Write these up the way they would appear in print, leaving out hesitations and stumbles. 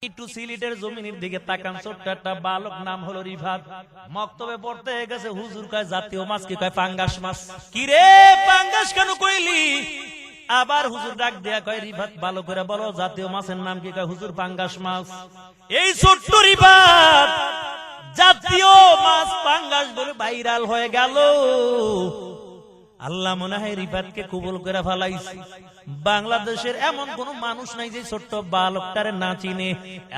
একটু সিলেটের জমিনের দিকে তাকান, ছোট্ট একটা বালক, নাম হলো রিফাত। মক্তবে পড়তে গেছে, হুজুর কয় জাতীয় মাছ কি? কয় পাঙ্গাস মাছ। কি রে পাঙ্গাস কেন কইলি? আবার হুজুর ডাক দেয়া কয় রিফাত ভালো করে বলো জাতীয় মাছের নাম কি? কয় হুজুর পাঙ্গাস মাছ। এই ছোট্ট রিফাত জাতীয় মাছ পাঙ্গাস বলে ভাইরাল হয়ে গেল। আল্লাহ মনে হয় রিফাতকে কবুল করে ফেলাইছে। বাংলাদেশের এমন কোন মানুষ নাই যে ছোট্ট বালকটারে না চিনে।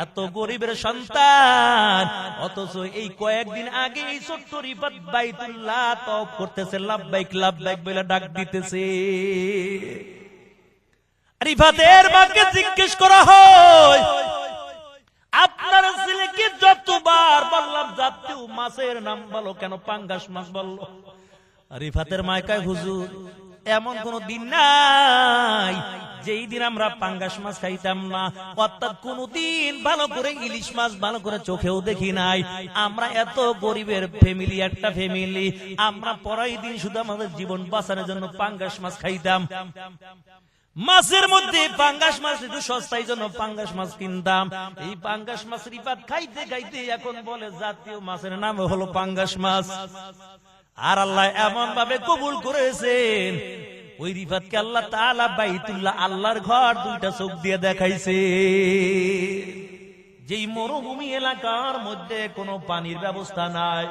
এত গরিবের সন্তান, অথচ এই কয়েকদিন আগে এই ছোট্ট রিফাত বাইতুল্লাহ তওয়াফ করতেছে, লাব্বাইক লাব্বাইক বলে ডাক দিতেছে। রিফাতের মাকে জিজ্ঞেস করা হয়, আপনার ছেলেকে যতবার বললাম জাতীয় মাছের নাম বলো, কেন পাঙ্গাস মাছ বললো? রিফাতের মায় কয় হুজুর এমন কোন দিন নাই যেই দিন আমরা পাঙ্গাস মাছ খাইতাম না, অর্থাৎ কোনদিন ভালো করে ইলিশ মাছ ভালো করে চোখেও দেখি নাই। আমরা এত গরিবের ফ্যামিলি, একটা ফ্যামিলি, আমরা পরাই দিন শুধু আমাদের জীবন বাঁচানোর জন্য পাঙ্গাস মাছ খাইতাম। মাছের মধ্যে পাঙ্গাস মাছ একটু সস্তার জন্য পাঙ্গাস মাছ কিনতাম। এই পাঙ্গাস মাছ রিফাত খাইতে খাইতে এখন বলে জাতীয় মাছের নাম হলো পাঙ্গাস মাছ। আর আল্লাহ এমন ভাবে কবুল করেছেন, ওই রিফাতকে আল্লাহ তাআলা বাইতুল্লাহ, আল্লাহর ঘর, দুইটা চোখ দিয়ে দেখাইছে। যেই মরুভূমি এলাকার মধ্যে কোনো পানির ব্যবস্থা নাই,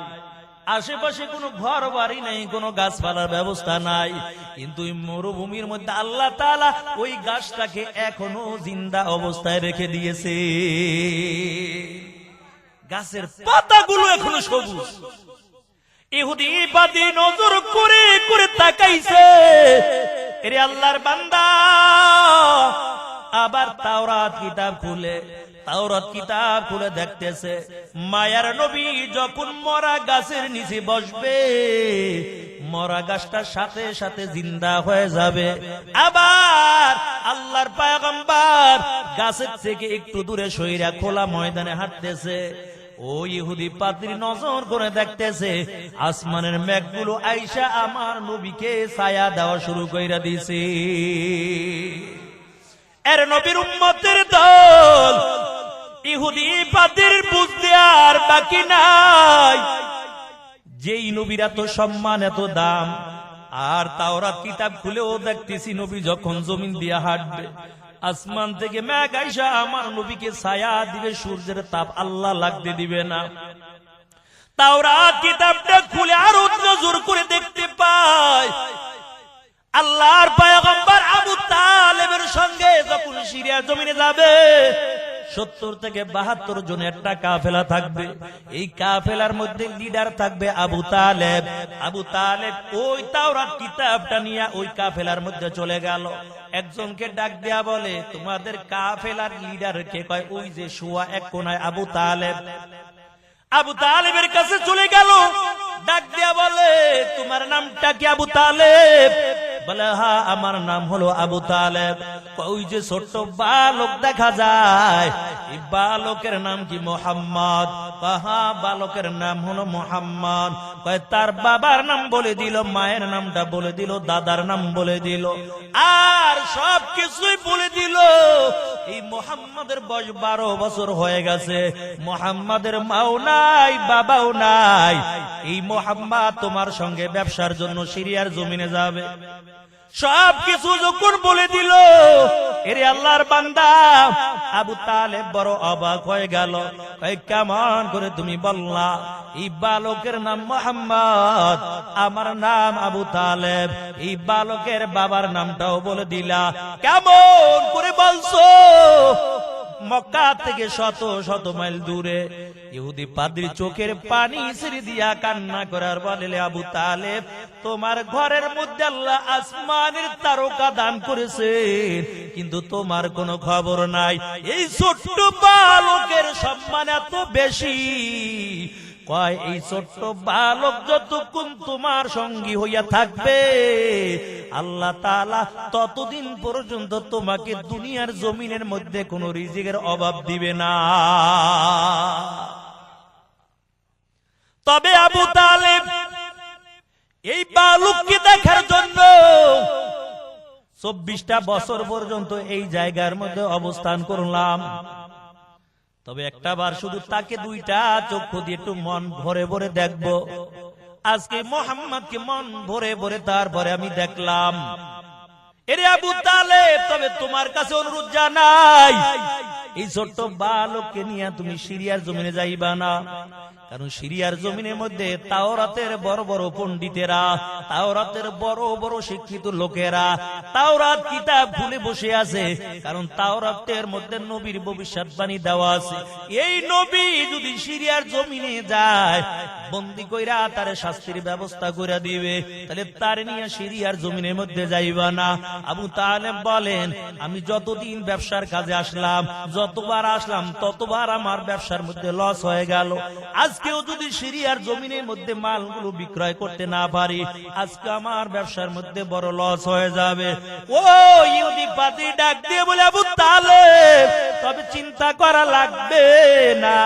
আশেপাশে কোনো ঘর বাড়ি নেই, কোনো গাছপালার ব্যবস্থা নাই, কিন্তু ওই মরুভূমির মধ্যে আল্লাহ তাআলা ওই গাছটাকে এখনো জিন্দা অবস্থায় রেখে দিয়েছে। গাছের পাতাগুলো এখনো সবুজ। ইহুদি বাদী নজর করে করে তাকাইছে, এরে আল্লাহর বান্দা। আবার তাওরাত কিতাব খুলে দেখতেছে, মায়ার নবী যখন মরা গাছের নিচে বসবে, মরা গাছটার সাথে সাথে জিন্দা হয়ে যাবে। আবার আল্লাহর পয়গম্বর গাছের থেকে একটু দূরে সইরা খোলা ময়দানে হাঁটতেছে। ও ইহুদি পাদ্রী নজর করে দেখতেছে, আসমানের মেঘগুলো আইসা আমার নবীকে ছায়া দেওয়া শুরু কইরা দিছে। এর নবীর উম্মতের দল ইহুদি পাদ্রীর বুঝতে আর বাকি নাই। যেই নবীর এত সম্মান, এত দাম, আর তাওরাত কিতাব খুলেও দেখতেছি নবী যখন জমিন দিয়ে হাঁটবে, আসমান থেকে মেঘ আইসা আমার নবীকে ছায়া দিবে, সূর্যের তাপ আল্লাহ লাগতে দিবে না। তাওরাত কিতাবটা খুলে আরো নজর করে দেখতে পায়, আল্লাহর পয়গম্বর আবু তালেবের সঙ্গে যখন সিরিয়ার জমিনে যাবে, 70 থেকে 72 জনের একটা কাফেলা থাকবে। এই কাফেলার মধ্যে লিডার থাকবে আবু তালেব। আবু তালেব ওই তাওরাত কিতাবটা নিয়ে ওই কাফেলার মধ্যে চলে গেল। একজনকে ডাক দেয়া বলে, তোমাদের কাফেলার লিডার কে? কয় ওই যে শোয়া এক কোনায় আবু তালেব। আবু তালেবের কাছে চলে গেল, ডাক দেয়া বলে, তোমার নামটা কি আবু তালেব? বলে হ্যাঁ আমার নাম হলো আবু তালেব। ওই যে ছোট্ট বালক দেখা যায়, এই বালকের নাম কি? মোহাম্মদ। হ্যাঁ বালকের নাম হলো মোহাম্মদ। তার বাবার নাম বলে দিল, মায়ের নামটা বলে দিল, দাদার নাম বলে দিল, আর সব কিছুই বলে দিল। এই মোহাম্মদের বয়স 12 বছর হয়ে গেছে। মোহাম্মদের মাও নাই, বাবাও নাই। এই মোহাম্মদ তোমার সঙ্গে ব্যবসার জন্য সিরিয়ার জমিনে যাবে। সব কিছু যখন বলে দিল, এরে আল্লাহর বান্দা আবু তালেব বড় অবাক হয়ে গেল। কেমন করে তুমি বললা এই বালকের নাম মোহাম্মদ, আমার নাম আবু তালেব, এই বালকের বাবার নামটাও বলে দিলা, কেমন করে বলছো? মক্কা থেকে শত শত মাইল দূরে ইহুদি পাদ্রী চোখের পানি ছেড়ে দিয়া কান্না করার বলে, আবু তালেব তোমার ঘরের মধ্যে আল্লাহ আসমানের তারকা দান করেছে, কিন্তু তোমার কোনো খবর নাই। এই ছোট্ট বালকের সম্মান এত বেশি, কয় এই ছোট্ট বালক যতক্ষণ তোমার সঙ্গী হইয়া থাকবে, আল্লাহ তাআলা ততদিন পর্যন্ত তোমাকে দুনিয়ার জমিনের মধ্যে কোন রিজিকের অভাব দিবে না। তবে আবু তালেব এই বালককে দেখার জন্য 24টা বছর পর্যন্ত এই জায়গার মধ্যে অবস্থান করলাম। তবে একটা বার শুধু তাকে দুইটা চক্ষু দিয়ে একটু মন ভরে ভরে দেখবো। আজকে মোহাম্মদকে মন ভরে ভরে তারপরে আমি দেখলাম। এরে আবু তালেব, তবে তোমার কাছে অনুরোধ জানাই, এই ছোট্ট বালককে নিয়ে তুমি সিরিয়ার জমিনে যাইবা না। কারণ সিরিয়ার জমিনের মধ্যে তাওরাতের বড় বড় পণ্ডিতেরা, তাওরাতের বড় বড় শিক্ষিত লোকেরা তাওরাত কিতাব খুলে বসে আছে। কারণ তাওরাতের মধ্যে নবীর ভবিষ্যৎবাণী দেওয়া আছে। এই নবী যদি সিরিয়ার জমিনে যায়, বন্দী কইরা তার শাস্তির ব্যবস্থা করে দিবে, তাহলে তার নিয়ে সিরিয়ার জমিনের মধ্যে যাইবা না। আবু তালেব বলেন, আমি যতদিন ব্যবসার কাজে আসলাম, যতবার আসলাম ততবার আমার ব্যবসার মধ্যে লস হয়ে গেল। আজকেও যদি সিরিয়ার জমিনের মধ্যে মালগুলো বিক্রয় করতে না পারি, আজকে আমার ব্যবসার মধ্যে বড় লস হয়ে যাবে। ও ইহুদি পাদ্রী ডাক দিয়ে বলে, আবু তালেব, তবে চিন্তা করা লাগবে না,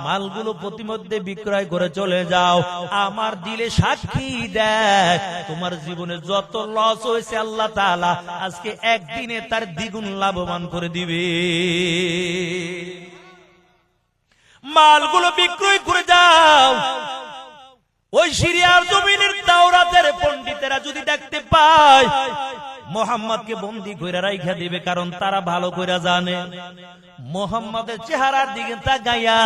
মালগুলো প্রতিমধ্যে বিক্রয় করে চলে যাও। আমার দিলে সাক্ষী দেখ, তোমার জীবনে যত লস হয়েছে আল্লাহ তাআলা আজকে একদিনে তার দ্বিগুণ লাভবান করে দিবে। মালগুলো বিক্রয় করে যাও। ওই সিরিয়ার জমিনের তাওরাতের পণ্ডিতেরা যদি দেখতে পায়, মোহাম্মদকে বন্দী করে রাইখা দিবে। কারণ তারা ভালো করে জানে মোহাম্মদের চেহারার দিকে তাকাইয়া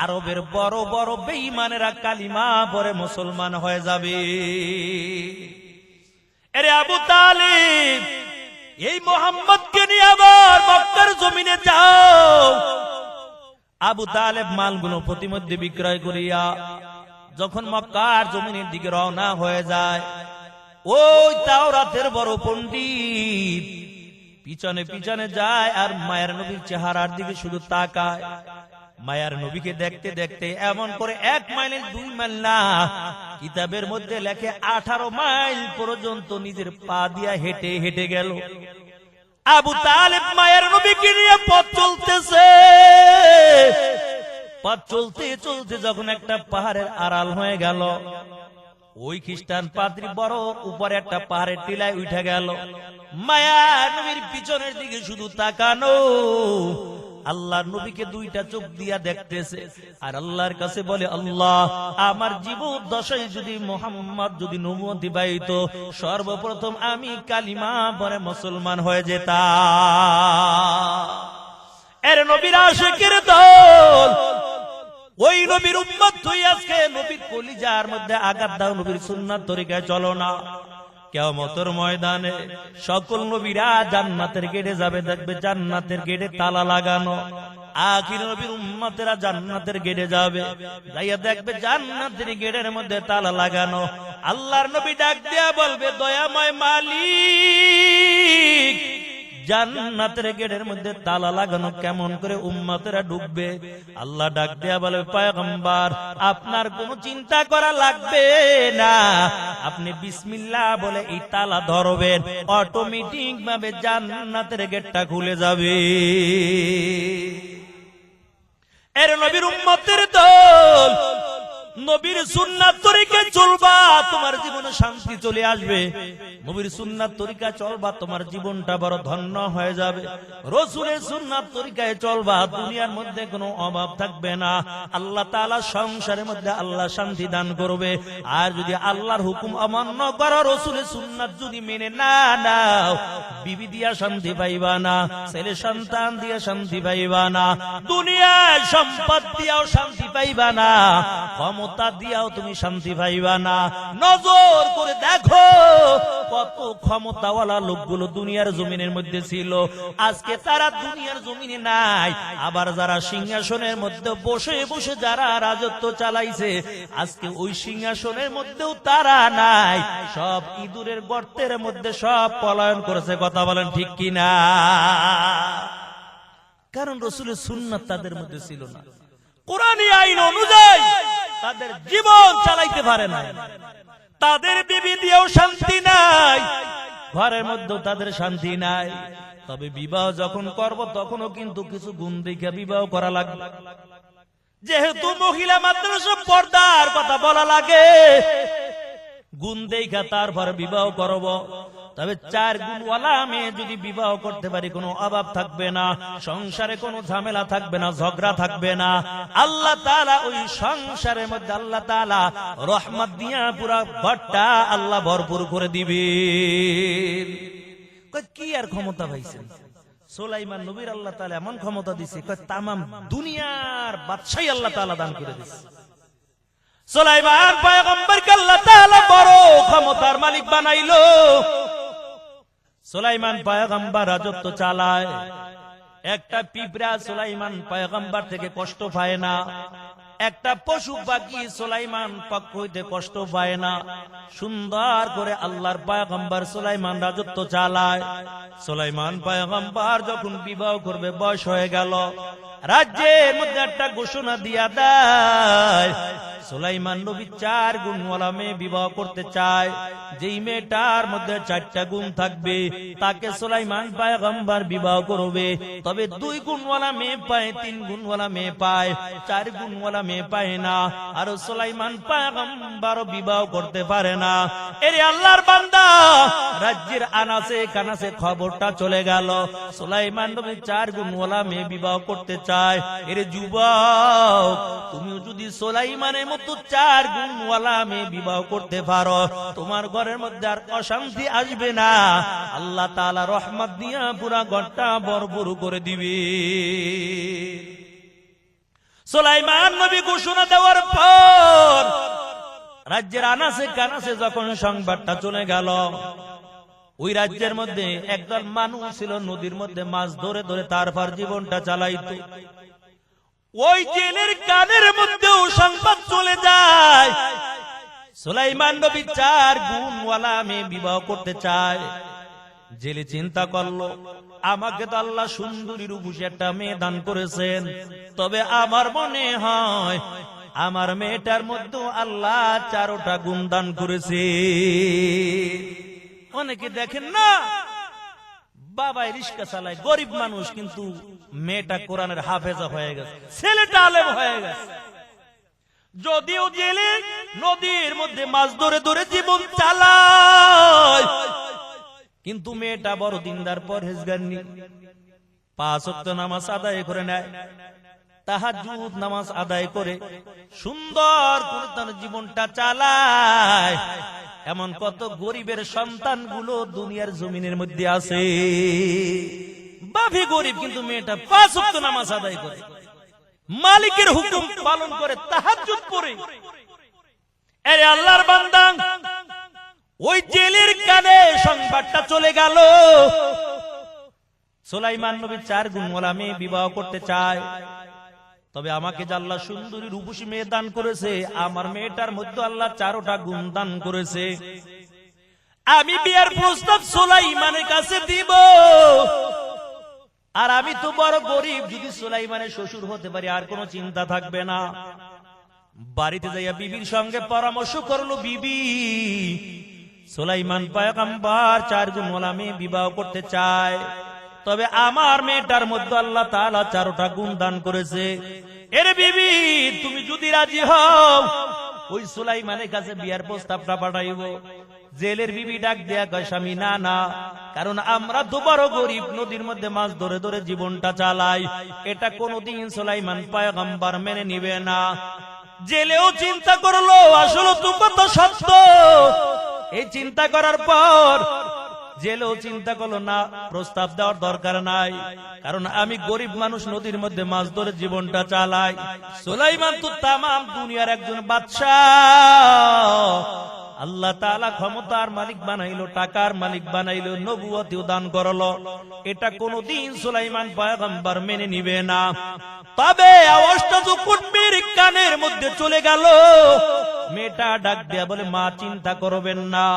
আরবের বড় বড় বেঈমানেরা কালিমা পড়ে মুসলমান হয়ে যাবে। আরে আবু তালিব, এই মোহাম্মদকে নিয়ে আবার মক্কার জমিনে যাও। আবু তালেব মালগুলো প্রতিমধ্যে বিক্রয় করিয়া যখন মক্কার জমিনের দিকে রওনা হয়ে যায়, ওই তাওরাতের বড় পণ্ডিত পিছনে পিছনে যায় আর মায়ের নবীর চেহারার দিকে শুধু তাকায়। মায়ার নবীকে দেখতে দেখতে এমন করে 1 মাইল 2 মাইল না, কিতাবের মধ্যে লেখে 18 মাইল পর্যন্ত নিজের পা দিয়া হেঁটে হেঁটে গেল। আবু তালেব মায়ের নবীকে নিয়ে পথ চলতেছে। পথ চলতে চলতে যখন একটা পাহাড়ের আড়াল হয়ে গেল, ওই খ্রিস্টান পাদ্রী বড় উপরে একটা পাহাড়ের টিলায় উঠে গেল। মায়ার নবীর পিছনের দিকে শুধু তাকানো, আল্লাহর নবীকে দুইটা চোখ দিয়া দেখতেছে আর আল্লাহর কাছে বলে, আল্লাহ, আমার জীবন দশায় যদি মোহাম্মদ যদি নবুয়তি পাইতো, সর্বপ্রথম আমি কালিমা পড়ে মুসলমান হয়ে যেতাম। এর নবীর আশিকের দল, ওই নবীর উম্মত তুই আজকে নবীর কলিজার মধ্যে আঘাত দাও, নবীর সুন্নাত তরিকায় চলো না। কিয়ামতের ময়দানে সকল নবীরা জান্নাতের গেটে যাবে, দেখবে জান্নাতের গেটে তালা লাগানো। আখির নবীর উম্মতেরা জান্নাতের গেটে যাবে, যাইয়া দেখবে জান্নাতের গেটের মধ্যে তালা লাগানো। আল্লাহর নবী ডাক দিয়া বলবে, দয়াময় মালিক, জান্নাতের গেটের মধ্যে তালা লাগানো, কেমন করে উম্মতেরা ঢুকবে? আল্লাহ ডাক দেয়া বলে, পয়গম্বর, আপনার কোনো চিন্তা করা লাগবে না, আপনি বিসমিল্লাহ বলে এই তালা ধরবেন, অটোমেটিক ভাবে জান্নাতের গেটটা খুলে যাবে। এর নবীর উম্মতের দল, নবীর সুন্নাত তরিকায় চলবা, তোমার জীবনে শান্তি চলে আসবে। নবীর সুন্নাত তরিকায় চলবা, তোমার জীবনটা বড় ধন্য হয়ে যাবে। রাসূলের সুন্নাত তরিকায় চলবা, দুনিয়ার মধ্যে কোনো অভাব থাকবে না। আল্লাহ তাআলা সংসারের মধ্যে আল্লাহ শান্তি দান করবে। আর যদি আল্লাহর হুকুম অমান্য করো, রাসূলের সুন্নাত যদি মেনে না নাও, বিবি দিয়া শান্তি পাইবা না, ছেলে সন্তান দিয়া শান্তি পাইবা না, দুনিয়ার সম্পদ দিয়াও শান্তি পাইবা না, ক্ষমতা দিয়াও তুমি শান্তি পাইবা না। নজর করে দেখো কত ক্ষমতাওয়ালা লোকগুলো দুনিয়ার জমিনের মধ্যে ছিল, আজকে তারা দুনিয়ার জমিনে নাই। আবার যারা সিংহাসনের মধ্যে বসে বসে যারা রাজত্ব চালাইছে, আজকে ওই সিংহাসনের মধ্যেও তারা নাই, সব ইঁদুরের গর্তের মধ্যে সব পলায়ন করেছে। কথা বলেন ঠিক কিনা? কারণ রাসূলের সুন্নাত তাদের মধ্যে ছিল না, কোরআনী আইন অনুযায়ী তাদের জীবন চালাইতে পারে না, তাদের বিবি দিয়েও শান্তি নাই, ঘরের মধ্যেও তাদের শান্তি নাই। তবে বিবাহ যখন করব তখনও কিন্তু কিছু গুণ দেখে বিবাহ করা লাগবে। যেহেতু মহিলা মাদ্রাসা পর্দার কথা বলা লাগে, গুণ দেখা তারপর বিবাহ করব। তবে 4 গুণওয়ালা মেয়ে যদি বিবাহ করতে পারি কোনো অভাব থাকবে না, সংসারে কোনো ঝামেলা থাকবে না, ঝগড়া থাকবে না। আল্লাহ তাআলা ওই সংসারের মধ্যে আল্লাহ তাআলা রহমত দিয়া পুরা ঘরটা আল্লাহ ভরপুর করে দিবে। কি আর ক্ষমতা পাইছেন সুলাইমান নবীর, আল্লাহ তাআলা এমন ক্ষমতা দিছে, তামাম দুনিয়ার বাদশাহী আল্লাহ তাআলা দান করে দিছে। সুলাইমান পয়গম্বরকে আল্লাহ তাআলা বড় ক্ষমতার মালিক বানাইলো। সুলাইমান পয়গম্বর রাজত্ব চালায়, একটা পিঁপড়া সুলাইমান পয়গম্বর থেকে কষ্ট পায় না, একটা পশু পাখি সুলাইমান পক্ষ হইতে কষ্ট পায় না। সুন্দর করে আল্লাহর পয়গম্বর সুলাইমান রাজত্ব চালায়। সুলাইমান পয়গম্বর যখন বিবাহ করবে বয়স হয়ে গেল, রাজ্যের মধ্যে একটা ঘোষণা দিয়া দেয়, সুলাইমান নবী 4 গুণওয়ালা মেয়ে বিবাহ করতে চায়। যেই মেয়েটার মধ্যে 4টা গুণ থাকবে তাকে সুলাইমান পয়গম্বর বিবাহ করবে। তবে 2 গুণওয়ালা মেয়ে পায়, 3 গুণওয়ালা মেয়ে পায়, 4 গুণওয়ালা মেয়ে পায় না। আর সুলাইমান পয়গম্বর বিবাহ করতে পারে না। এর আল্লাহর বান্দা, রাজ্যের আনাসে কানাসে খবরটা চলে গেল, সুলাইমান নবী 4 গুণওয়ালা মেয়ে বিবাহ করতে চায়। এর যুবক, তুমিও যদি সুলাইমানের মতো 4 গুণওয়ালা মেয়ে বিবাহ করতে পারো, তোমার ঘরের মধ্যে আর অশান্তি আসবে না। আল্লাহ তাআলা রহমত দিয়া পুরা ঘরটা ভরপুর করে দিবে। সুলাইমান নবী ঘোষণা দেওয়ার পর রাজ্যের আনাসে কানাসে যখন সংবাদটা চলে গেল, ওই রাজ্যের মধ্যে একদল মানুষ ছিল নদীর মধ্যে মাছ ধরে ধরে তারপর জীবনটা চালাইতো। ওই জেলের কানের মধ্যেও সংবাদ চলে যায়, সুলাইমান নবী 4 গুণওয়ালা মেয়ে বিবাহ করতে চায়। জেলে চিন্তা করলো, আমাকে তো আল্লাহ সুন্দরী রূপসী একটা মেয়ে দান করেছেন, তবে আমার মনে হয় আমার মেয়েটার মধ্যে আল্লাহ 4টা গুণ দান করেছে। অনেকে দেখেন না, বাবাই রিস্কা চালায়, গরিব মানুষ, কিন্তু মেয়েটা কোরআনের হাফেজা হয়ে গেছে, ছেলেটা আলেম হয়ে গেছে। যদিও জেলে নদীর মধ্যে মাছ ধরে ধরে জীবন চালায়, কিন্তু মেয়েটা বড় দিনদার পরহেজগারী, 5 ওয়াক্ত নামাজ আদায় করে নেয়, তাহাজ্জুদ নামাজ আদায় করে সুন্দর করে তার জীবনটা চালায়। এমন কত গরিবের সন্তানগুলো দুনিয়ার জমিনের মধ্যে আছে, বাপি গরিব কিন্তু মেয়েটা 5 ওয়াক্ত নামাজ আদায় করে, মালিকের হুকুম পালন করে, তাহাজ্জুদ পড়ে। আরে আল্লাহর বান্দা, ওই জেলের কানে সংবাদটা চলে গেল, সুলাইমান নবী 4 গুণওয়ালা মেয়ে বিবাহ করতে চায়। তবে আমাকে যে আল্লাহ সুন্দরী রূপসী মেয়ে দান করেছে, আমার মেয়েটার মধ্যে আল্লাহ 4টা গুণ দান করেছে। আমি বিয়ার প্রস্তাব সুলাইমানের কাছে দিব। আর আমি তো বড় গরিব, যদি সুলাইমানের শ্বশুর হতে পারি আর কোনো চিন্তা থাকবে না। বাড়িতে যাইয়া বিবির সঙ্গে পরামর্শ করলো, বিবি, সুলাইমান পয়গম্বর 4 গুণওয়ালা মেয়ে বিবাহ করতে চায়, তবে আমার মেয়েটার মধ্যে আল্লাহ তাআলা 4টা গুণ দান করেছে। এর বিবি, তুমি যদি রাজি হও, ওই সুলাইমানের কাছে বিয়ার প্রস্তাবটা পাঠাইব। জেলের বিবি ডাক দেয়া কয়, স্বামী না না, কারণ আমরা তো বড় গরিব, নদীর মধ্যে মাছ ধরে ধরে জীবনটা চালাই, এটা কোনদিন সুলাইমান পয়গম্বর মেনে নিবে না। জেলেও চিন্তা করলো, আসলে তো কথা সত্য। এই চিন্তা করার পর জেলেও চিন্তা করলো, না, প্রস্তাব দেওয়ার দরকার নাই, কারণ আমি গরিব মানুষ, নদীর মধ্যে মাছ ধরে জীবনটা চালাই। সুলাইমান তো তামাম দুনিয়ার একজন বাদশাহ, আল্লাহ তাআলা ক্ষমতার মালিক বানাইলো, টাকার মালিক বানাইলো, নবুয়তিও দান করলো, এটা কোনদিন সুলাইমান পয়গম্বর মেনে নিবে না। তবে আওয়াজটা যখন মেয়ের কানের মধ্যে চলে গেল, মেয়েটা ডাক দেয়া বলে, মা চিন্তা করবেন না,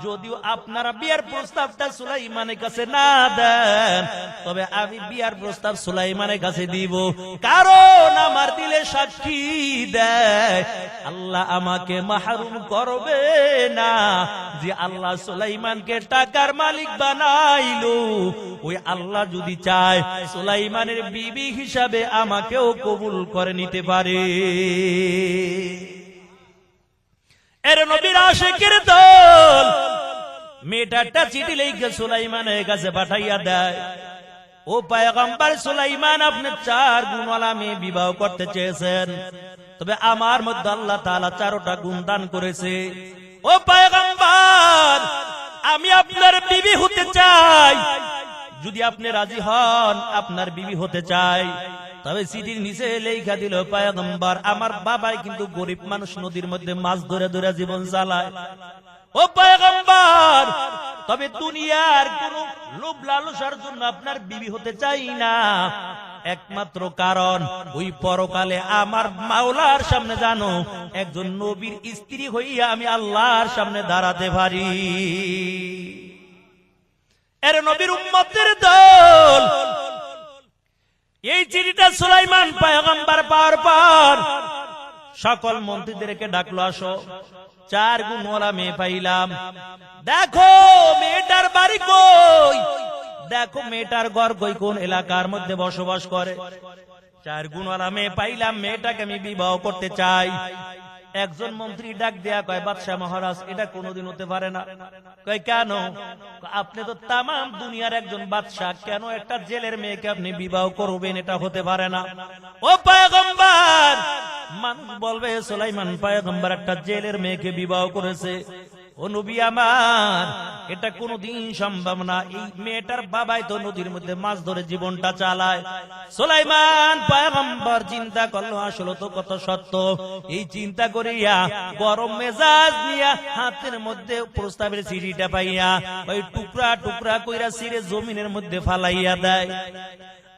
যদিও আপনারা বিয়ার প্রস্তাবটা সুলাইমানের কাছে না দেন, তবে আমি বিয়ার প্রস্তাব সুলাইমানের কাছে দিব, কারণ আমার দিলে সাক্ষী দেয় আল্লাহ আমাকে মাহরুম করবে না, যে আল্লাহ সুলাইমানকে টাকার মালিক বানাইলো, ওই আল্লাহ যদি চায় সুলাইমানের বিবি হিসাবে আমাকেও কবুল করে নিতে পারে। এর নবীর আশিকের দল মেয়েটা একটা চিঠি লিখে সুলাইমানের কাছে পাঠাইয়া দেয়, ও পয়গম্বর সুলাইমান, আপনি 4 গুণওয়ালা মেয়ে বিবাহ করতে চেয়েছেন, তবে আমার মধ্যে আল্লাহ তাআলা 4টা গুণ দান করেছে। ও পয়গম্বর, আমি আপনার বিবি হতে চাই, যদি আপনি রাজি হন আপনার বিবি হতে চাই। তবে চিঠির নিচে লেখা দিল, পয়গম্বর, আমার বাবাই কিন্তু গরিব মানুষ, নদীর মধ্যে মাছ ধরে ধরে জীবন চালায়। ও পয়গম্বর, তবে দুনিয়ার কোন লোভ লালসার জন্য আপনার বিবি হতে চাই না, একমাত্র কারণ ওই পরকালে আমার মাওলার সামনে জানো একজন নবীর স্ত্রী হইয়া আমি আল্লাহর সামনে দাঁড়াতে পারি। এর নবীর উম্মতের দল। এই চিঠিটা সুলাইমান পয়গম্বর পাওয়ার পর সকল মন্ত্রীদেরকে ডাকলো, আসো, 4 গুণওয়ালা মেয়ে পাইলাম, দেখো মেয়েটার বাড়ি কই, দেখো মেয়েটার ঘর কই, কোন এলাকার মধ্যে বসবাস করে। 4 গুণওয়ালা মেয়ে পাইলাম, মেয়েটাকে আমি বিবাহ করতে চাই। একজন মন্ত্রী ডাক দেয়া কয়, বাদশাহ মহারাজ, এটা কোনোদিন হতে পারে না। কয় কেন? আপনি তো তামাম দুনিয়ার একজন বাদশাহ, কেন একটা জেলের মেয়েকে আপনি বিবাহ করবেন? এটা হতে পারে না। ও পয়গম্বর, মানুষ বলবে সুলাইমান পয়গম্বর একটা জেলের মেয়েকে বিবাহ করেছে। ও নবী আমার, এটা কোনোদিন সম্ভব না। এই মেয়েটার বাবাই তো নদীর মধ্যে মাছ ধরে জীবনটা চালায়। সুলাইমান পয়গম্বর চিন্তা করলো, আসলে তো কত সত্য। এই চিন্তা করিয়া গরম মেজাজ নিয়া হাতের মধ্যে প্রস্তাবের চিঠিটা পাইয়া ওই টুকরা টুকরা কইরা ছিঁড়ে জমিনের মধ্যে ফালাইয়া দেয়।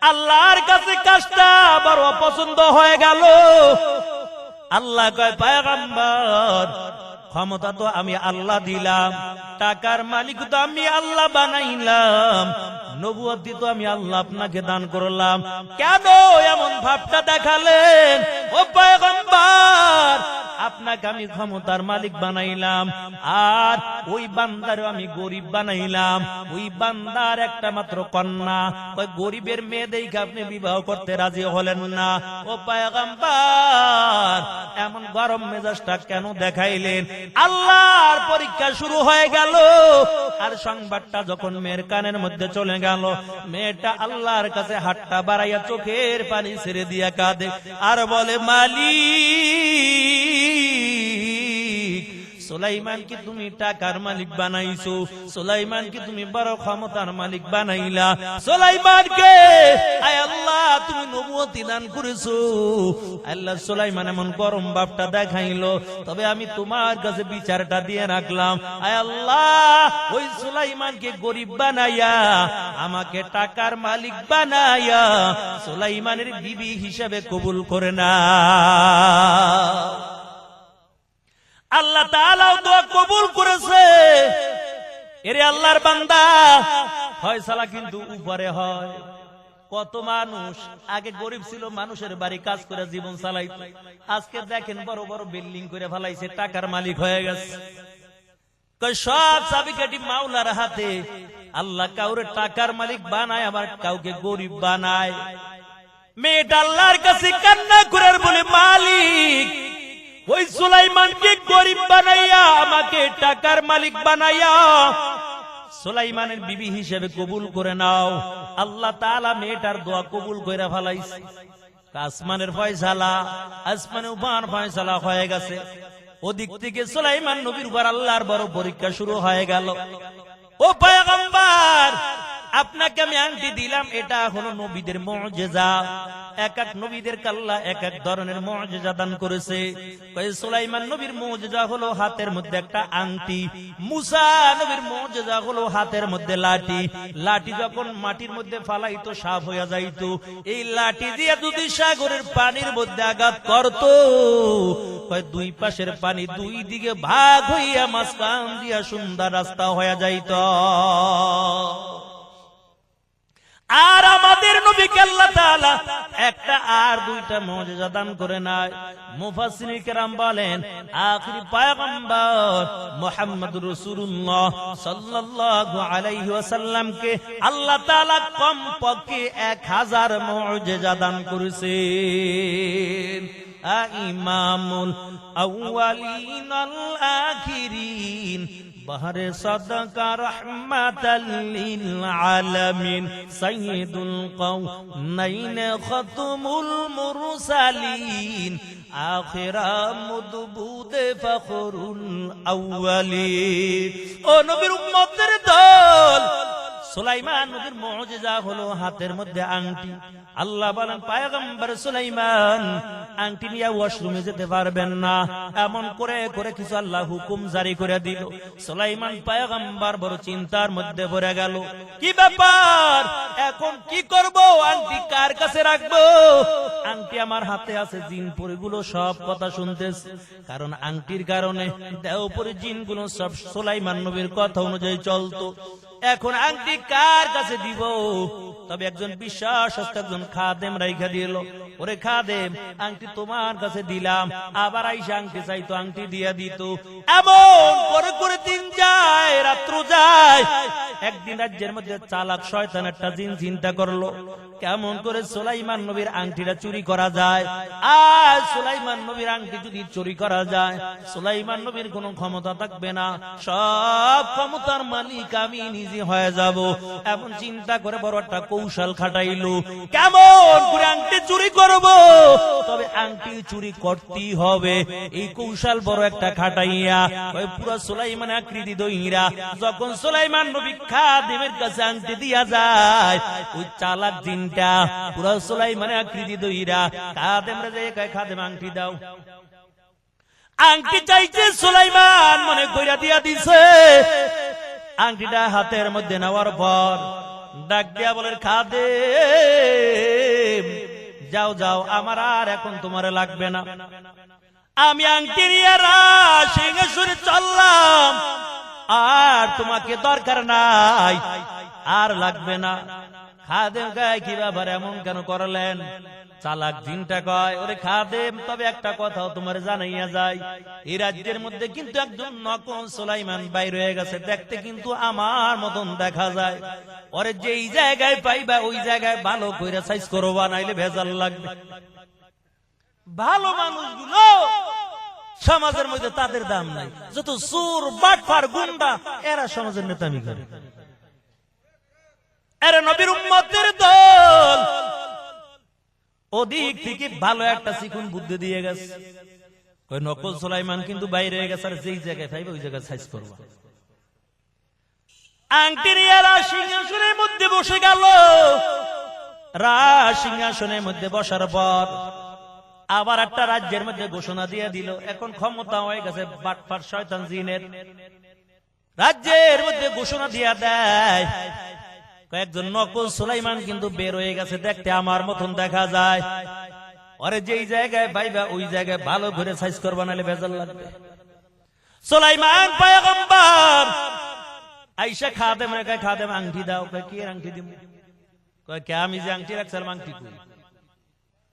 আল্লাহর কাছে কাজটা বড় অপছন্দ হয়ে গেল। আল্লাহ কয়, পয়গম্বর, ক্ষমতা তো আমি আল্লাহ দিলাম, টাকার মালিক তো আমি আল্লাহ বানাইলাম, নবুয়তি তো আমি আল্লাহ আপনাকে দান করলাম, কেন এমন ভাবটা দেখালেন? ও পয়গম্বর, আপনাকে আমি ক্ষমতার মালিক বানাইলাম, আর ওই বান্দারও আমি গরিব বানাইলাম। ওই বান্দার একটা মাত্র কন্যা, ওই গরিবের মেয়ে দেখে আপনি বিবাহ করতে রাজি হলেন না। ও পয়গম্বর, এমন গরম মেজাজটা কেন দেখাইলেন? আল্লাহর পরীক্ষা শুরু হয়ে গেল। আর সংবাদটা যখন মেয়ের কানের মধ্যে চলে গেল, মেয়েটা আল্লাহর কাছে হাতটা বাড়াইয়া চোখের পানি ছেড়ে দিয়া কাঁদে আর বলে, মালিক, সুলাইমানকে তুমি টাকার মালিক বানাইছো, সুলাইমানকে তুমি বড় ক্ষমতার মালিক বানাইলা, সুলাইমানকে আয় আল্লাহ তুমি নবুয়তি দান করেছো। আল্লাহ সুলাইমান এমন গরম ভাবটা দেখাইলো, তবে আমি তোমার কাছে বিচারটা দিয়ে রাখলাম, আয় আল্লাহ ওই সুলাইমানকে গরিব বানাইয়া আমাকে টাকার মালিক বানাইয়া সুলাইমানের বিবি হিসাবে কবুল করে না। আল্লাহ তাআলাও দোয়া কবুল করেছে। এরে আল্লাহর বান্দা, ফয়সালা কিন্তু উপরে হয়। কত মানুষ আগে গরিব ছিল, মানুষের বাড়ি কাজ করে জীবন চালাইত, আজকে দেখেন বড় বড় বিল্ডিং করে ফেলাইছে, টাকার মালিক হয়ে গেছে। সব চাবিকাঠি মাওলার হাতে। আল্লাহ কাউরে টাকার মালিক বানায়, আবার কাউকে গরিব বানায়। মেয়েটা আল্লাহর কাছে কান্না করে বলে, মালিক, ওই সুলাইমানকে গরিব বানাইয়া আমাকে টাকার মালিক বানাইয়া সুলাইমানের বিবি হিসেবে কবুল করে নাও। আল্লাহ তাআলা মেয়েটার দোয়া কবুল করে ফেলাইছে। আসমানের ফয়সালা, আসমানে উপার ফয়সালা হয়ে গেছে। ওদিক থেকে সুলাইমান নবীর উপর আল্লাহর বড় পরীক্ষা শুরু হয়ে গেল। ও পয়গম্বর, আপনাকে আমি আংটি দিলাম, এটা হলো নবীদের মুজিজা। এক এক নবীদের আল্লাহ এক এক ধরনের মুজিজা দান করেছে। সুলাইমান নবীর মুজিজা হলো হাতের মধ্যে একটা আংটি, মুসা নবীর মুজিজা হলো হাতের মধ্যে লাঠি। লাঠি যখন মাটির মধ্যে ফালাইতো সাফ হয়ে যাইতো। এই লাঠি দিয়ে যদি সাগরের পানির মধ্যে আঘাত করত, দুই পাশের পানি দুই দিকে ভাগ হইয়া মাঝখান দিয়া সুন্দর রাস্তা হয়ে যাইত। আর আমাদের নবীকে আল্লাহ তাআলা একটা আর দুইটা মুজিজা দান করে নাই। মুফাসসিরিন কিরাম বলেন, আখিরি পয়গম্বর মুহাম্মদুর রাসূলুল্লাহ সাল্লাল্লাহু আলাইহি ওয়াসাল্লামকে আল্লাহ তাআলা কমপক্ষে 1000 মুজিজা দান করেছেন। ইমামুল আউয়ালিন আল আখিরিন বাহারে সাদাকা রাহমাতাল লিল আলামিন সাইয়্যিদুল কাউনাইন খাতমুল মুরসালিন আখিরা মুদবুদ ফখরুল আউয়ালিন। ও নবীর উম্মতের দল, সুলাইমান নবীর মুজিজা হলো হাতের মধ্যে আংটি। আল্লাহ বলেন পয়গম্বর সুলাইমান আংটি নিয়ে ওয়াশরুমে যেতে পারবেন না, এমন করে করে কিছু আল্লাহ হুকুম জারি করে দিল। সুলাইমান পয়গম্বর বড় চিন্তার মধ্যে পড়ে গেল, কি ব্যাপার, এখন কি করব, আংটি কার কাছে রাখবো? আংটি আমার হাতে আছে, জিন পরিগুলো সব কথা শুনতেছে, কারণ আংটির কারণে দেহপরি জিনগুলো সব সুলাইমান নবীর কথা অনুযায়ী চলতো। এখন আংটি কার কাছে দিব? তবে একজন বিশ্বাসস্থ একজন খাদেম রাইখা দিল, ওরে খাদেম আংটি তোমার কাছে দিলাম, আবার আইসা আংটি চাইতো, আংটি দিয়া দিত। এমন করে করে দিন যায়, রাত্র যায়। একদিন রাজ্যের মধ্যে চালাক শয়তান একটা জিন চিন্তা করলো, কেমন করে সুলাইমান নবীর আংটিটা চুরি করা যায়। আর সুলাইমান নবীর আংটি যদি চুরি করা যায়, সুলাইমান নবীর কোনো ক্ষমতা থাকবে না, সব ক্ষমতার মালিক আমি নিজে হয়ে যাব। এমন চিন্তা করে বড় একটা কৌশল খাটাইলো, কেমন করে আংটি চুরি করব, তবে আংটি চুরি করতেই হবে। এই কৌশল বড় একটা খাটাইয়া ওই পুরো সুলাইমান আকৃতি দইরা যখন সুলাইমান নবী খাদেমের কাছে আংটি দিয়া যায়, ওই চালাক জিনটা পুরো সুলাইমান আকৃতি দইরা খাদেমরা যায়, কয় খাদেম আংটি দাও। আংটি চাইছে, সুলাইমান মনে কইরা দিয়া দিছে। আংটিটা হাতের মধ্যে নেওয়ার পর ডাক দিয়া বলেন, খাদেম যাও যাও, আমার আর এখন তোমার লাগবে না, আমি আংটি নিয়ে সিংহাসনে চললাম, আর তোমাকে দরকার নাই, আর লাগবে না। খাদেম কয়, কি ব্যাপার, এমন কেন করলেন? চালাক জিনটা কয়, ওরে খাদেম, তবে একটা কথাও তোমার জানাইয়া যায়, এই রাজ্যের মধ্যে কিন্তু একজন নকল সুলাইমান বাইর হয়ে গেছে, দেখতে কিন্তু আমার মতন দেখা যায়, ওরে যেই জায়গায় পাইবা ওই জায়গায় ভালো কইরা সাইজ করবা, নাইলে ভেজাল লাগবে। ভালো মানুষগুলো সমাজের মধ্যে তাদের দাম নাই, যত চোর বাটপার গুন্ডা এরা সমাজের নেতামি করে। এরা নবীর উম্মতের দল, ওদিক থেকে ভালো একটা চিকুন বুদ্ধি দিয়ে গেছে, ওই নকল সুলাইমান কিন্তু বাইরে হয়ে গেছে, আর যেই জায়গায় পাইবে ওই জায়গায় সাইজ করবা। আংটি নিয়ে সিংহাসনের মধ্যে বসে গেল। সিংহাসনের মধ্যে বসার পর আবার একটা রাজ্যের মধ্যে ঘোষণা দিয়ে দিল, এখন ক্ষমতা হয়ে গেছে বাটপার শয়তান জিনের। রাজ্যের মধ্যে ঘোষণা দিয়া দেয়, কয়েকজন নকল সুলাইমান কিন্তু বের হয়ে গেছে, দেখতে আমার মতন দেখা যায়, ওরে যেই জায়গায় পাইবা ওই জায়গায় ভালো করে সাইজ করবা, নাহলে ভেজাল লাগবে। সুলাইমান পয়গম্বর আইসা খাদেম রে কয়, খাদেম আংটি দাও। কয়, কি আংটি দিব? কয়, কে আমি যে আংটি রাখছিলাম, আংটি কই?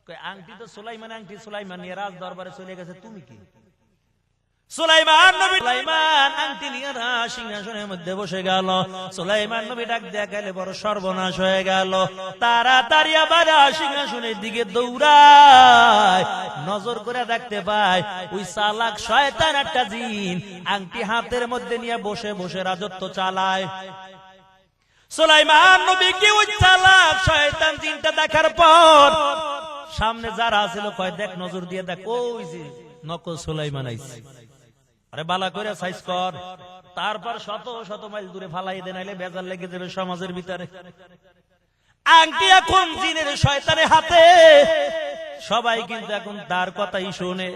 কয়, আংটি তো সুলাইমান আংটি, সুলাইমান নিয়ে রাজ দরবারে চলে গেছে, তুমি কি? সুলাইমান নবী সুলাইমান আংটি নিয়ে সিংহাসনের মধ্যে বসে গেল। সুলাইমান নবী ডাক দেয়া গেলে বড় সর্বনাশ হয়ে গেল, তাড়াতাড়ি আবার সিংহাসনের দিকে দৌড়ায়, নজর করে দেখতে পায় ওই চালাক শয়তান একটা জিন আংটি হাতের মধ্যে নিয়ে বসে বসে রাজত্ব চালায়। সুলাইমান নবী কি ওই চালাক শয়তান জিনটা দেখার পর সামনে যারা ছিল কয়, দেখ, নজর দিয়ে দেখ, ওই যে নকল সুলাইমান আইছে, আরে বালা করে সাইজ কর, তারপর শত শত মাইল দূরে ফালাই দে, নাইলে বেজার লেগে যাবে সমাজের ভিতরে। আংটি এখন জিনের শয়তানের হাতে, সবাই কিন্তু এখন তার কথাই শুনে।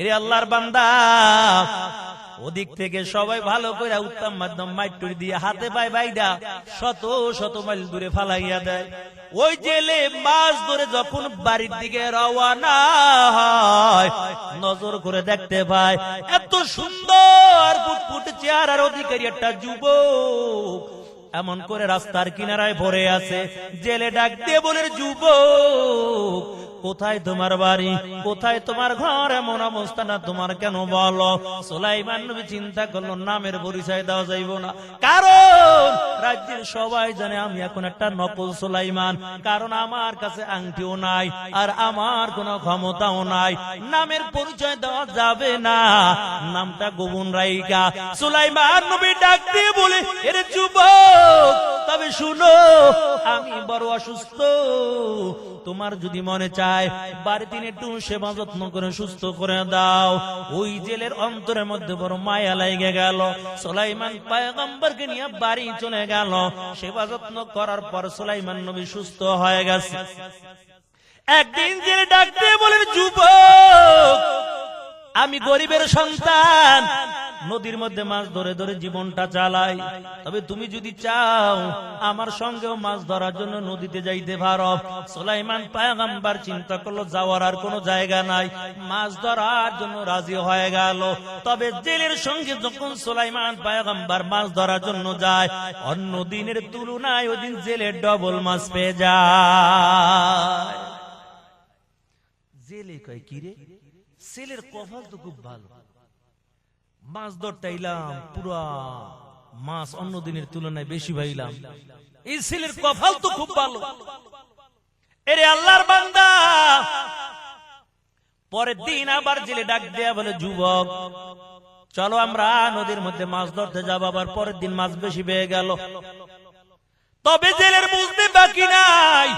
এরে আল্লাহর বান্দা, ওদিক থেকে সবাই ভালো করে উত্তম মাধ্যম মাইটুরি দিয়ে হাতে পায় বাইডা শত শত মাইল দূরে ফালাইয়া দেয়। ওই জেলে মাছ ধরে যখন বাড়ির দিকে রওয়ানা হয়, নজর করে দেখতে পায় এত সুন্দর ফুটফুট চেহারার অধিকারী একটা যুবক এমন করে রাস্তার কিনারায় পড়ে আছে। জেলে ডাক দিয়ে বলে, যুবক কোথায় তোমার বাড়ি, কোথায় তোমার ঘর, এমন অবস্থা না তোমার কেন বলো? সুলাইমান নবী চিন্তা করলো নামের পরিচয় দেওয়া যাইব না, কারণ রাজ্যের সবাই জানে আমি এখন একটা নকল সুলাইমান, কারণ আমার কাছে আংটিও নাই আর আমার কোনো ক্ষমতাও নাই, নামের পরিচয় দেওয়া যাবে না, নামটা গোপন রাইকা। সুলাইমান নবী ডাক দিয়ে বলে, এর যুবক তবে শুনো, আমি বড় অসুস্থ, তোমার যদি মনে চায় বাড়িতে একটু সেবা যত্ন করে সুস্থ করে দাও। ওই জেলের অন্তরের মধ্যে বড় মায়া লেগে গেল। সুলাইমান পয়গম্বরকে নিয়ে বাড়ি চলে গেল। সেবা যত্ন করার পর সুলাইমান নবী সুস্থ হয়ে গেছে। একদিন জেলে ডাক দিয়ে বলেন, যুবক আমি গরিবের সন্তান, নদীর মধ্যে মাছ ধরে ধরে জীবনটা চালাই, তবে তুমি যদি চাও আমার সঙ্গেও মাছ ধরার জন্য নদীতে যাইতে পারো। সুলাইমান পয়গম্বর চিন্তা করলো যাওয়ার আর কোনো জায়গা নাই, মাছ ধরার জন্য রাজি হয়ে গেল। তবে জেলের সঙ্গে যখন সুলাইমান পয়গম্বর মাছ ধরার জন্য যায়, অন্য দিনের তুলনায় ওই দিন জেলের ডবল মাছ পেয়ে যায়। জেলে কয়, কি রে, ছেলের কপাল তো খুব ভালো, মাছ ধরতে এলাম, পুরা মাছ অন্য দিনের তুলনায় বেশি পাইলাম, এই ছেলের কপাল তো খুব ভালো। এরে আল্লাহর বান্দা, পরের দিন আবার জেলে ডাক দেয়া বলে, যুবক চলো আমরা নদীর মধ্যে মাছ ধরতে যাবো। আবার পরের দিন মাছ বেশি পেয়ে গেল। তবে জেলের বুঝতে বাকি নাই,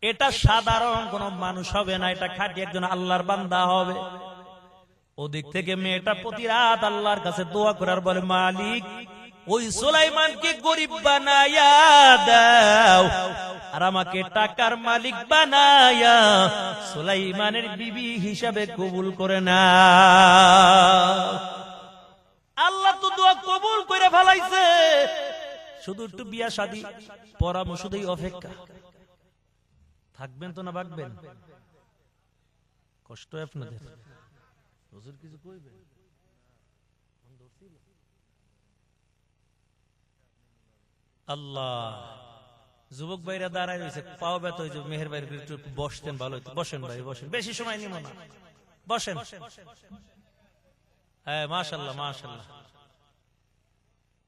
এটা সাধারণ কোন মানুষ হবে না, এটা খাঁটি একজন আল্লাহর বান্দা হবে। ওদিক থেকে মেয়েটা প্রতি রাত আল্লাহর কাছে দোয়া করার বলে, মালিক ওই সুলাইমানকে গরিব বানায়া দাও আর আমাকে টাকার মালিক বানায়া সুলাইমানের বিবি হিসাবে কবুল করে না। আল্লাহ তো দোয়া কবুল করে ফেলাইছে, শুধু একটু বিয়া শাদী পরামর্শ দেই অপেক্ষা। থাকবেন তো না বাঁকবেন? কষ্ট আপনাদের, হুজুর কিছু কইবেন? আল্লাহ, যুবক ভাইরা দাঁড়ায় রয়েছে, পাও ব্যথা হয়েছে, মেহের ভাই একটু বসতেন ভালো হইতো। বসেন ভাই বসেন, বেশি সময় নিব না, বসেন। হ্যাঁ মাশাআল্লাহ মাশাআল্লাহ।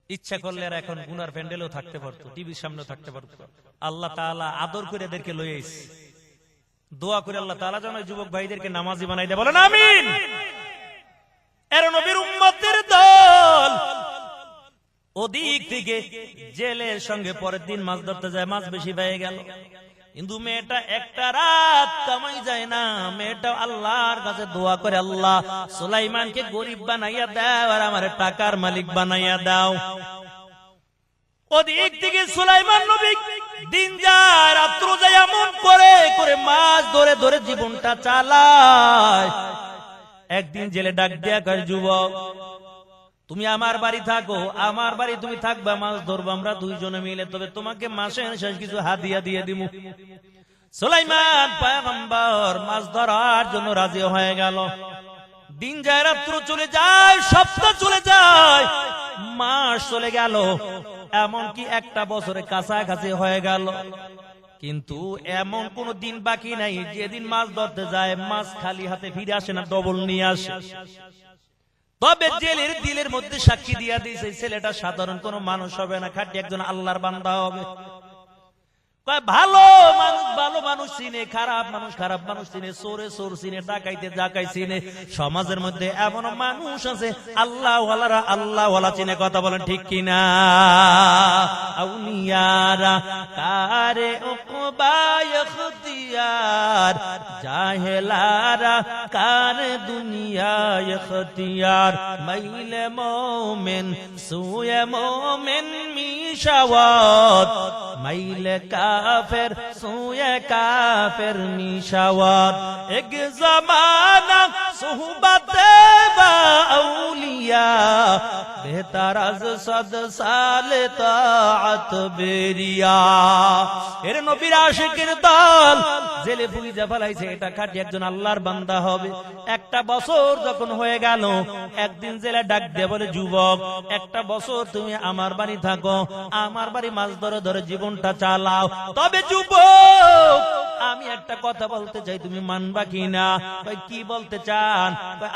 ইচ্ছা করলে আর এখন গুনার প্যান্ডেলও থাকতে পারতো, টিভির সামনেও থাকতে পারতো। আল্লাহ তাআলা আদর করে এদেরকে লয়ে আইছে। দোয়া করে আল্লাহ তাআলা যেন যুবক ভাইদেরকে নামাজি বানাই দেয়, বলেন আমিন। এর নবীর উম্মতের দল ওদিক থেকে জেলের সঙ্গে পরের দিন মাছ ধরতে যায়, মাছ বেশি পেয়ে গেল। কিন্তু মেয়েটা একটা রাত কামাই যায় না, মেয়েটা আল্লাহর কাছে দোয়া করে, আল্লাহ সুলাইমানকে গরিব বানাইয়া দাও আর আমার টাকার মালিক বানাইয়া দাও। ওদিক থেকে সুলাইমান নবী দিন যায় রাত্র যায় এমন করে করে মাছ ধরে ধরে জীবনটা চালায়। একদিন জেলে ডাক দেয়া কয়, যুবক তুমি আমার বাড়ি থাকো, আমার বাড়ি তুমি থাকবা, মাছ ধরবো আমরা দুইজনে মিলে, তবে তোমাকে মাসে শেষ কিছু হাদিয়া দিয়ে দিমু। সুলাইমান পয়গম্বর মাছ ধরার জন্য রাজি হয়ে গেল। দিন যায় রাত্র চলে যায়, সপ্তাহ চলে যায়, মাস চলে গেল, এমনকি একটা বছরে কাছাকাছি হয়ে গেল। কিন্তু এমন কোন দিন বাকি নাই যেদিন মাছ ধরতে যায় মাছ খালি হাতে ফিরে আসে না, ডবল নিয়ে আসে। তবে জেলের দিলের মধ্যে সাক্ষী দিয়া দিয়েছে, ছেলেটা সাধারণ কোন মানুষ হবে না, খাঁটি একজন আল্লাহর বান্দা হবে। ভালো মানুষ ভালো মানুষ চিনে, খারাপ মানুষ খারাপ মানুষ চিনে, চোরে চোর চিনে, ডাকাইতে ডাকাই চিনে। সমাজের মধ্যে এমন মানুষ আছে আল্লাহ ওয়ালারা আল্লাহ ওয়ালা চিনে, কথা বলেন ঠিক কিনা? আউলিয়ারা কারে উকবায় ইখতিয়ার, জাহেলারা কারে দুনিয়ায় ইখতিয়ার, মাইলে মোমেন সুয়ে মোমেন মিশাওয়াত, মাইলে কাফের সুয়ে কাফের মিশাওয়াত। এক জমানা সুহবত तेबा औलिया बेहतर अज सद साले ताअत बेरिया। এর নবীর আশিকের দল জেলে পুলিশে ফেলাইছে, এটা খাঁটি একজন আল্লাহর বান্দা হবে। একটা বছর যখন হয়ে গেল, একদিন জেলে ডাক দিয়ে বলে, যুবক, একটা বছর তুমি আমার বাড়ি থাকো, আমার বাড়ি মাছ ধরে ধরে জীবনটা চালাও। তবে যুবক, আমি একটা কথা বলতে চাই, তুমি মানবা কিনা? কি বলতে চান?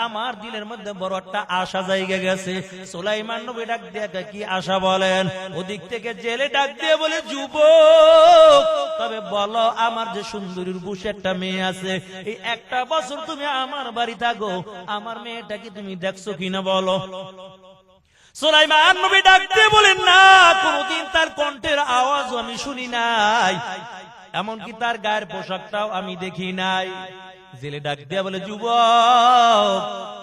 আমার দিলের মধ্যে বড় একটা আশা জায়গা গেছে। সুলাইমান নবী ডাক দিয়ে, কি আশা বলেন? ওদিক থেকে জেলে ডাক দিয়ে বলে, যুবক, তবে বলো, আমার যে সুন্দরীর বুসে একটা মেয়ে আছে, এই একটা বছর তুমি আমার বাড়ি থাকো, আমার মেয়েটাকে তুমি দেখছো কিনা বলো। সুলাইমান নবী ডাক দিয়ে বলেন, না, কোনদিন তার কণ্ঠের আওয়াজ আমি শুনি নাই, এমনকি তার গায়ের পোশাকটাও আমি দেখি নাই। জেলে ডাক দিয়া বলে, যুবক,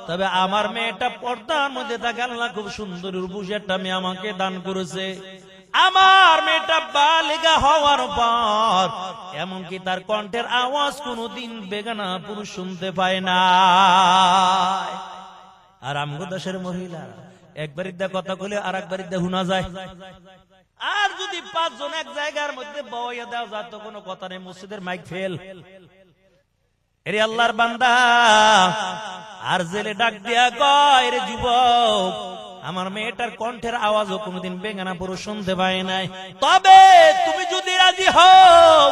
তবে আমার মেয়েটা পর্দার মধ্যে থাকে, আল্লাহ খুব সুন্দর উর্বশী একটা মেয়ে আমাকে দান করেছে। আমার মেয়েটা বালিগা হওয়ার পর এমনকি তার কণ্ঠের আওয়াজ কোনদিন বেগানা পুরুষ শুনতে পায় না। আর আমগো দেশের মহিলা একবার ইদ্যা কথা বলে আর একবার ইদ্যা শোনা যায়। আর যদি 5 জন এক জায়গার মধ্যে বওয়া দেওয়া যায় তো কোনো কথা নেই, মসজিদের মাইক ফেল। এরে আল্লাহর বান্দা, আর জেলে ডাক দিয়া কয়, রে যুবক, আমার মেয়েটার কণ্ঠের আওয়াজও কোনদিন বেগানা পুরুষ শুনতে পায় নাই, তবে তুমি যদি রাজি হও,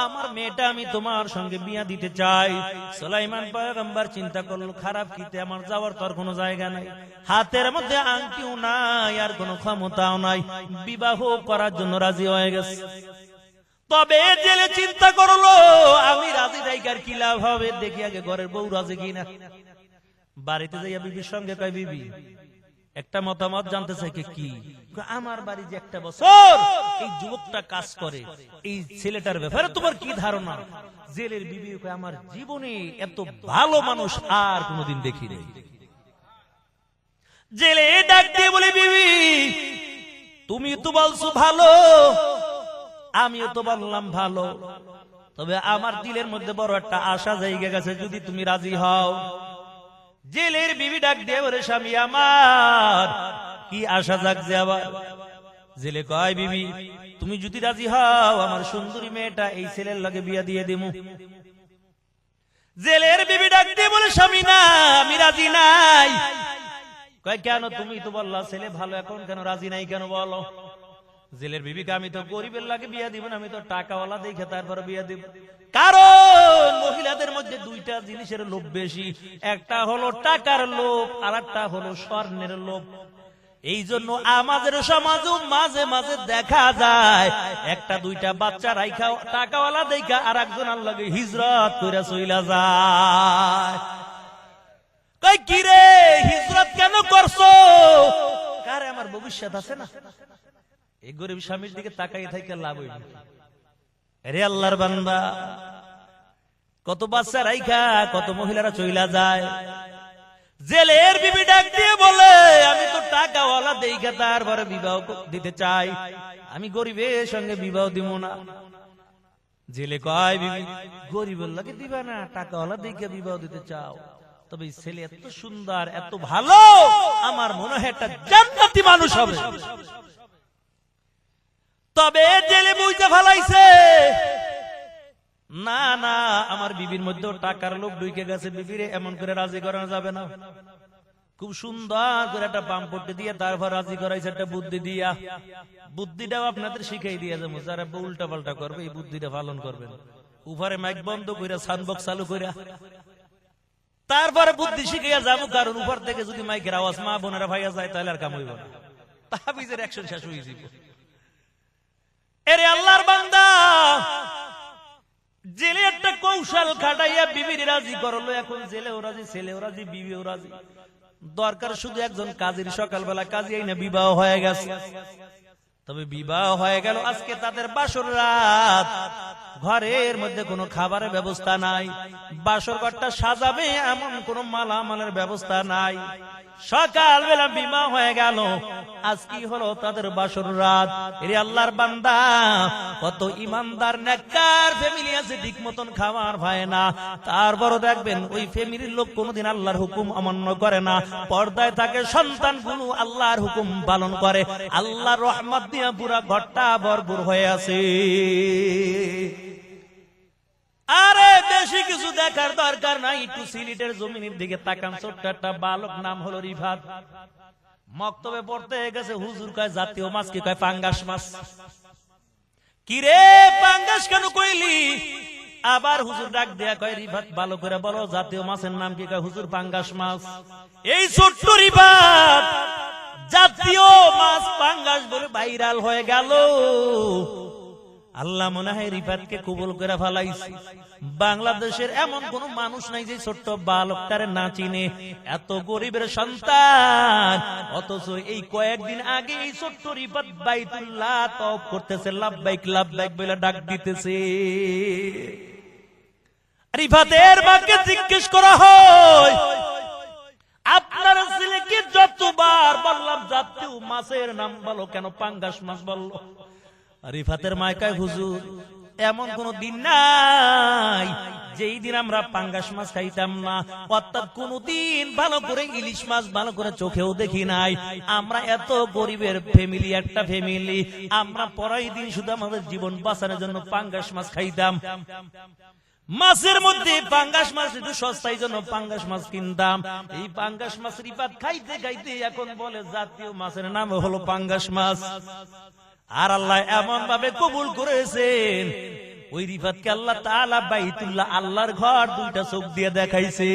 আমার মেয়েটা আমি তোমার সঙ্গে বিয়া দিতে চাই। সুলাইমান পয়গম্বর চিন্তা করলো, খারাপ কিতে, আমার যাওয়ার তোর কোনো জায়গা নাই, হাতের মধ্যে আংটিও নাই, আর কোনো ক্ষমতাও নাই, বিবাহ করার জন্য রাজি হয়ে গেছে। তবে জেলে চিন্তা করলো, আমি রাজি রাইকার কি লাভ হবে, দেখি আগে ঘরের বউ রাজি কিনা। বাড়িতে যাইয়া বিবির সঙ্গে কয়, বিবি, একটা মতামত জানতে চাই। কি? আমার বাড়ি যে একটা বছর এই যুবকটা কাজ করে, এই ছেলেটার ব্যাপারে তোমার কি ধারণা? জেলের বিবি কয়, আমার জীবনে এত ভালো মানুষ আর কোনদিন দেখি নাই। জেলে ডাক দিয়ে বলে, বিবি, তুমি তো বলছো ভালো, আমিও তো বললাম ভালো, তবে আমার দিলের মধ্যে বড় একটা আশা জায়গা গেছে, যদি তুমি রাজি হও। জেলের বিবি ডাক দিয়ে বলে, স্বামী আমার কি আশা জাগছে আবার? জেলে কয়, বিবি, তুমি যদি রাজি হও, আমার সুন্দরী মেয়েটা এই ছেলের লগে বিয়া দিয়ে দিমু। জেলের বিবি ডাক দিয়ে বলে, স্বামী না, আমি রাজি নাই। কয়, কেন? তুমি তো বললা ছেলে ভালো, এখন কেন রাজি নাই কেন বলো? জেলের বিবিকে, আমি তো গরিবের লাগে বিয়া দিব না, আমি তো টাকাওয়ালা দেখে তারপর বিয়া দিব। কারণ মহিলাদের মধ্যে 2টা জিনিসের লোভ বেশি, একটা হলো টাকার লোভ, আর একটা হলো স্বর্ণের লোভ। এই জন্য আমাদের সমাজে মাঝে মাঝে দেখা যায়, 1-2টা বাচ্চা রাইখা টাকাওয়ালা দেখা আর একজনের লাগে হিজরত করে চইলা যায়। কই, কি রে, হিজরত কেন করছো? কারে আমার ভবিষ্যৎ আছে না, এই গরিব স্বামীর দিকে তাকাই থাকে লাভ হইবে। রে আল্লাহর বান্দা, কত বাচ্চা রাইখা কত মহিলারা চইলা যায়। জেলের বিবি ডাক দিয়ে বলে, আমি তো টাকাওয়ালা দেখা তারপরে বিবাহ দিতে চাই, আমি গরিবের সঙ্গে বিবাহ দিব না। জেলে কয়, বিবি, গরিবের লাগে দিবা না, টাকাওয়ালা দেখে বিবাহ দিতে চাও, তবে ছেলে এত সুন্দর, এত ভালো, আমার মনে হয় একটা জান্নাতি মানুষ হবে। তবে জেলে বুঝতে ফেলাইছে, না না, আমার বিবির মধ্যে টাকার লোভ ঢুকে গেছে, বিবিরে এমন করে রাজি করানো যাবে না। খুব সুন্দর করে একটা পাম্পটি দিয়ে তারপর রাজি করাইছে একটা বুদ্ধি দিয়া। বুদ্ধিটাও আপনাদের শিখাই দিয়ে যাবো, যারা উল্টা পাল্টা করবে এই বুদ্ধিটা পালন করবেন। উপরে মাইক বন্ধ করে সাউন্ড চালু করে তারপরে বুদ্ধি শিখাইয়া যাবো, কারণ উপর থেকে যদি মাইকের আওয়াজ মা বোনেরা ভাইয়া যায় তাহলে আর কাম হইব না, তাবিজের অ্যাকশন শেষ হয়ে যাব। এরে আল্লাহর বান্দা, জেলে একটা কৌশল খাটাইয়া বিবির রাজি করলো। এখন জেলেও রাজি, ছেলেও রাজি, বিবিও রাজি। দরকার শুধু একজন কাজীর, সকালবেলা কাজী আইনা বিবাহ হয়ে গেছে। তবে বিবাহ হয়ে গেল, আজকে তাদের বাসর রাত, ঘরের মধ্যে কোনো খাবারের ব্যবস্থা নাই, বাসর ঘরটা সাজাবে এমন কোনো মালামালের ব্যবস্থা নাই। সকালবেলা বিবাহ হয়ে গেল, আজ কি হলো তাদের বাসর রাত। এরে আল্লাহর বান্দা, কত ইমানদার নেককার ফ্যামিলি আছে ঠিক মতন খাবার পায় না, তারপরও দেখবেন ওই ফ্যামিলির লোক কোনোদিন আল্লাহর হুকুম অমান্য করে না, পর্দায় থাকে, সন্তানগুলো আল্লাহর হুকুম পালন করে, আল্লাহর রহমত দিয়ে পুরা ঘরটা ভরপুর হয়ে আছে। আরে বেশি কিছু দেখার দরকার নাই, একটু সিলেটের জমিনের দিকে তাকান। ছোট্ট একটা বালক, নাম হলো রিফাত, মক্তবে পড়তে গেছে। হুজুর কয় জাতীয় মাছ কি? কয় পাঙ্গাস মাছ। কিরে পাঙ্গাস কেন কইলি? আবার হুজুর ডাক দেয়া কয় রিফাত ভালো করে বলো জাতীয় মাছের নাম কি? কয় হুজুর পাঙ্গাস মাছ। এই ছোট্ট রিফাত জাতীয় মাছ পাঙ্গাস বলে ভাইরাল হয়ে গেল। আল্লাহ মনে হয় রিফাতকে কবুল করে ফেলাইছে। বাংলাদেশের এমন কোন মানুষ নাই যে ছোট্ট বালকটারে না চিনে। এত গরিবের সন্তান, অথচ এই কয়েকদিন আগে এই ছোট্ট রিফাত বাইতুল্লাহ তওয়াফ করতেছে, লাব্বাইক লাব্বাইক বলে ডাক দিতেছে। রিফাতের মাকে জিজ্ঞেস করা হয়, আপনার ছেলেকে যতবার বললাম জাতীয় মাছের নাম বলো, কেন পাঙ্গাস মাছ বললো? রিফাতের মায়কায় হুজুর এমন কোন দিন নাই যেই দিন আমরা পাঙ্গাস মাছ খাইতাম না, অর্থাৎ কোনদিন ভালো করে ইলিশ মাছ ভালো করে চোখেও দেখি নাই। আমরা এত গরিবের ফ্যামিলি, একটা ফ্যামিলি, আমরা পরাই দিন শুধু আমাদের জীবন বাঁচানোর জন্য পাঙ্গাস মাছ খাইতাম। মাছের মধ্যে পাঙ্গাস মাছ একটু সস্তায় জন্য পাঙ্গাস মাছ কিনতাম। এই পাঙ্গাস মাছ রিফাত খাইতে খাইতে এখন বলে জাতীয় মাছের নাম হলো পাঙ্গাস মাছ। আর আল্লাহ এমন ভাবে কবুল করেছেন, ওই রিফাতকে আল্লাহ তাআলা বাইতুল্লাহ, আল্লাহর ঘর, দুইটা চোখ দিয়ে দেখাইছে।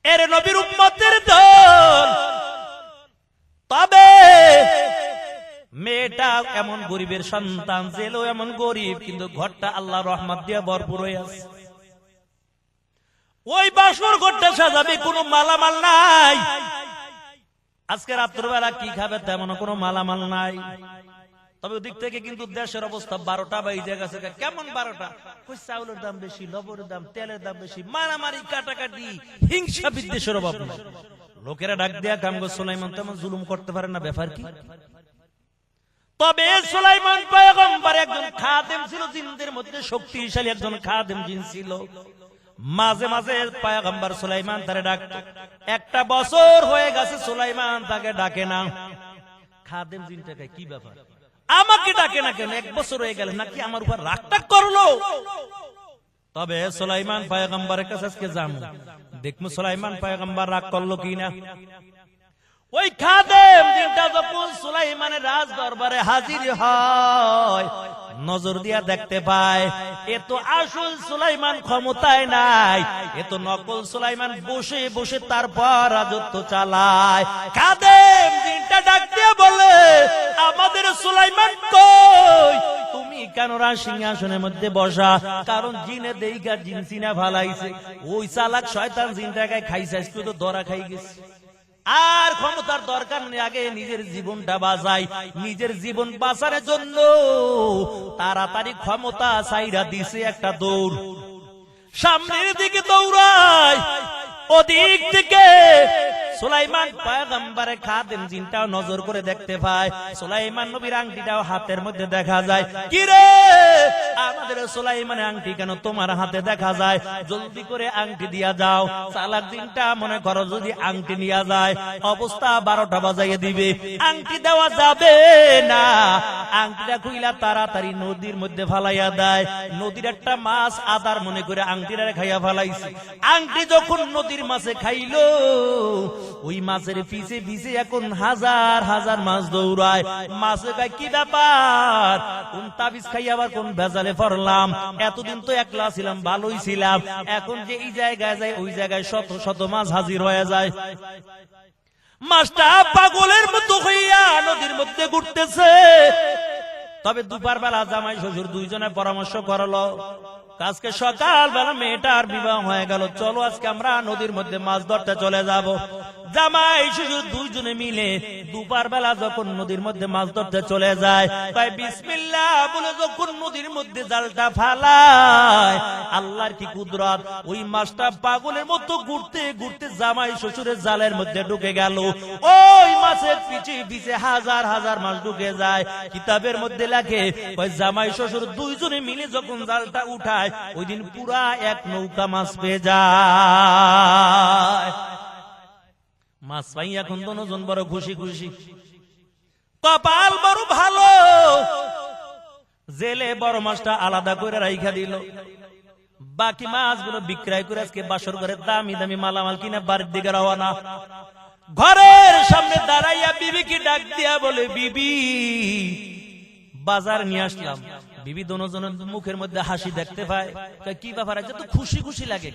এর নবীর উম্মতের দল। তবে মেয়েটা এমন গরিবের সন্তান, ছেলেও এমন গরিব, কিন্তু ঘরটা আল্লাহ রহমত দিয়ে ভরপুর হয়ে আছে। ওই বাসর ঘরটা সাজাবে, কোনো মালামাল নাই। আজকে রাত্রবেলা কি খাবে তেমন কোনো মালামাল নাই। তবে ওদিক থেকে কিন্তু দেশের অবস্থা 12টা বাজে গেছে। কেমন 12টা? চাউলের দাম বেশি, লবণের দাম, তেলের দাম বেশি, মারামারি, কাটাকাটি, হিংসা বিদ্বেষের অভাব নেই। লোকেরা ডাক দেয়া কামগো সুলাইমান তেমন জুলুম করতে পারে না, ব্যাপার কি? তবে সুলাইমান পয়গম্বর একজন খাদেম ছিল, জিনদের মধ্যে শক্তিশালী একজন খাদেম জিন ছিল। মাঝে মাঝে পয়গম্বর সুলাইমান তারে ডাকতো। একটা বছর হয়ে গেছে সুলাইমান তাকে ডাকে না। খাদেম জিনটাকে কি ব্যাপার, আমাকে ডাকে না কেন? 1 বছর হয়ে গেল, নাকি আমার উপর রাগটাক করলো? তবে সুলাইমান পয়গম্বরের কাছে আজকে যাবো, দেখবো সুলাইমান পয়গম্বর রাগ করলো কিনা। ওই খাদেম জিনটা যখন সুলাইমানের রাজ দরবারে হাজির হয়, নজর দিয়া দেখতে পায় এ তো আসল সুলাইমান ক্ষমতায় নাই, এ তো নকল সুলাইমান, বসে বসে তারপর রাজত্ব চালায়। খাদেম জিনটা ডাক দিয়ে বলে, আমাদের সুলাইমান কই? তুমি কেন সিংহাসনের মধ্যে বসা? কারণ জিনে দেইগা জিন সিনা ভালাইছে, ওই চালাক শয়তান জিনটাকে খাইছে, আজকে তো ধরা খাই গেছে। আর ক্ষমতার দরকার নেই, আগে নিজের জীবনটা বাঁচাই। নিজের জীবন বাঁচানোর জন্য তাড়াতাড়ি ক্ষমতা চাইরা দিছে একটা দৌড়, সামনের দিকে দৌড়ায়। ওদিক থেকে সুলাইমান পয়গম্বরের খাদেম জিনটাও নজর করে দেখতে পায়, সুলাইমান নবীর আংটিটাও হাতের মধ্যে দেখা যায়। কি রে, আমাদের সুলাইমানের আংটি কেন তোমার হাতে দেখা যায়? জলদি করে আংটি দিয়া যাও। চালাক জিনটা মনে করো যদি আংটি নিয়ে যায়, অবস্থা 12টা বাজাইয়ে দিবে। আংটি দেওয়া যাবে না, আংটিটা খুইলা তাড়াতাড়ি নদীর মধ্যে ফালাইয়া দেয়। নদীর একটা মাছ আদার মনে করে আংটিটা খাইয়া ফালাইছে। আংটি যখন নদীর মাছে খাইলো, ওই মাছের পিছে পিছে এখন হাজার হাজার মাছ দৌড়ায়। মাছে কয় কি ব্যাপার, কোন তাবিজ খাই আবার কোন ভেজালে পড়লাম? এতদিন তো একলা ছিলাম, ভালোই ছিলাম, এখন যে এই জায়গায় যায় ওই জায়গায় শত শত মাছ হাজির হয়ে যায়। মাছটা পাগলের মতো হইয়া নদীর মধ্যে ঘুরতেছে। তবে দুপুর বেলা জামাই শ্বশুর দুইজনে পরামর্শ করলো, আজকে সকালবেলা মেয়েটার বিবাহ হয়ে গেল, চলো আজকে আমরা নদীর মধ্যে মাছ ধরতে চলে যাব। জামাই শ্বশুর দুইজনে মিলে দুপুর বেলা যখন নদীর মধ্যে মাছ ধরতে চলে যায়, তাই বিসমিল্লাহ বলে যখন নদীর মধ্যে জালটা ফালায়, আল্লাহর কি কুদরত, ওই মাছটা পাগলের মতো ঘুরতে ঘুরতে জামাই শ্বশুরের জালের মধ্যে ঢুকে গেল। ওই মাছের পিছে পিছে হাজার হাজার মাছ ঢুকে যায়। কিতাবের মধ্যে লেখে ওই জামাই শ্বশুর দুইজনে মিলে যখন জালটা উঠায়, ওই দিন পুরা এক নৌকা মাছ পেয়ে যায়। মাছ পাই এখন দুজন বড় খুশি খুশি, কপাল বড় ভালো। জেলে বড় মাছটা আলাদা করে রাইখা দিল, বাকি মাছগুলো বিক্রয় করে আজকে বাসর করে দামি দামি মালামাল কিনা বাড়ির দিকে রওনা। ঘরের সামনে দাঁড়াইয়া বিবিকে ডাক দিয়া বলে, বিবি বাজার নিয়ে আসলাম। বিবি দুজনের মুখের মধ্যে হাসি দেখতে পায়। কি ব্যাপার আছে, তো খুশি খুশি লাগে।